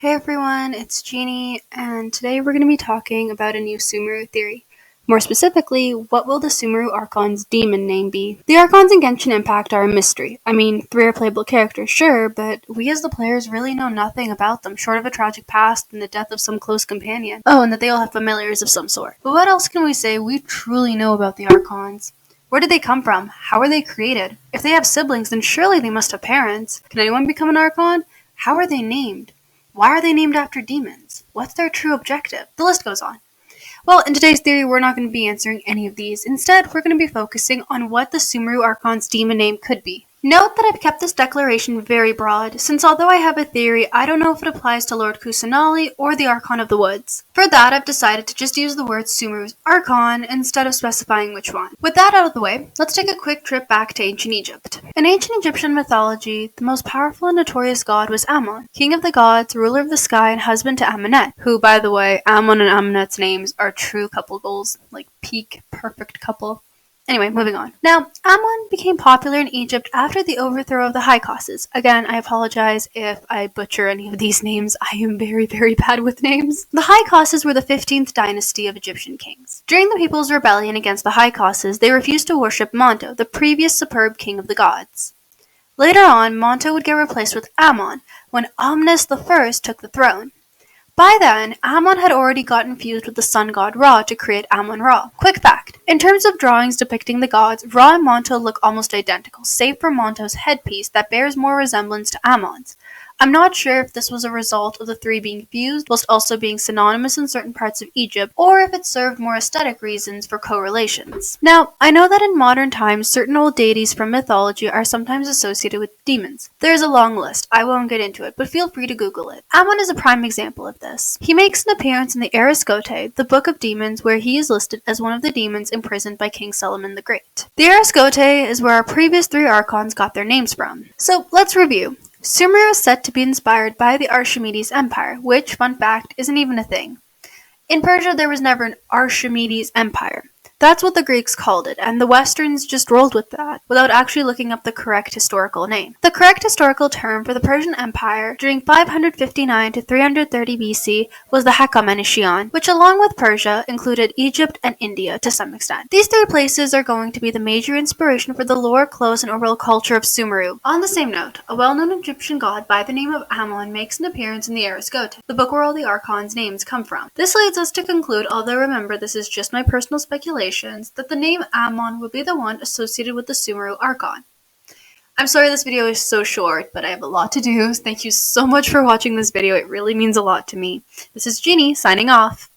Hey everyone, it's Jeannie, and today we're going to be talking about a new Sumeru theory. More specifically, what will the Sumeru Archon's demon name be? The Archons in Genshin Impact are a mystery. I mean, 3 are playable characters, sure, but we as the players really know nothing about them short of a tragic past and the death of some close companion. Oh, and that they all have familiars of some sort. But what else can we say we truly know about the Archons? Where did they come from? How were they created? If they have siblings, then surely they must have parents. Can anyone become an Archon? How are they named? Why are they named after demons? What's their true objective? The list goes on. Well, in today's theory, we're not going to be answering any of these. Instead, we're going to be focusing on what the Sumeru Archon's demon name could be. Note that I've kept this declaration very broad, since although I have a theory, I don't know if it applies to Lord Kusanali or the Archon of the Woods. For that, I've decided to just use the word Sumeru's Archon instead of specifying which one. With that out of the way, let's take a quick trip back to ancient Egypt. In ancient Egyptian mythology, the most powerful and notorious god was Ammon, king of the gods, ruler of the sky, and husband to Amunet, who, by the way, Ammon and Amunet's names are true couple goals, like peak perfect couple. Anyway, moving on. Now, Ammon became popular in Egypt after the overthrow of the Hyksos. Again, I apologize if I butcher any of these names. I am very, very bad with names. The Hyksos were the 15th dynasty of Egyptian kings. During the people's rebellion against the Hyksos, they refused to worship Monto, the previous superb king of the gods. Later on, Monto would get replaced with Ammon, when Omnis I took the throne. By then, Ammon had already gotten fused with the sun god Ra to create Ammon-Ra. Quick fact, in terms of drawings depicting the gods, Ra and Monto look almost identical, save for Monto's headpiece that bears more resemblance to Ammon's. I'm not sure if this was a result of the 3 being fused, whilst also being synonymous in certain parts of Egypt, or if it served more aesthetic reasons for correlations. Now, I know that in modern times, certain old deities from mythology are sometimes associated with demons. There's a long list, I won't get into it, but feel free to Google it. Ammon is a prime example of this. He makes an appearance in the Erascote, the Book of Demons, where he is listed as one of the demons imprisoned by King Solomon the Great. The Erascote is where our previous 3 archons got their names from. So, let's review. Sumeru is said to be inspired by the Archimedes Empire, which, fun fact, isn't even a thing. In Persia, there was never an Archimedes Empire. That's what the Greeks called it, and the Westerns just rolled with that, without actually looking up the correct historical name. The correct historical term for the Persian Empire during 559 to 330 BC was the Hakamanashian, which along with Persia included Egypt and India to some extent. These 3 places are going to be the major inspiration for the lore, clothes, and overall culture of Sumeru. On the same note, a well-known Egyptian god by the name of Ammon makes an appearance in the Erascote, the book where all the Archons' names come from. This leads us to conclude, although remember this is just my personal speculation, that the name Ammon will be the one associated with the Sumeru Archon. I'm sorry this video is so short, but I have a lot to do. Thank you so much for watching this video. It really means a lot to me. This is Jeannie, signing off.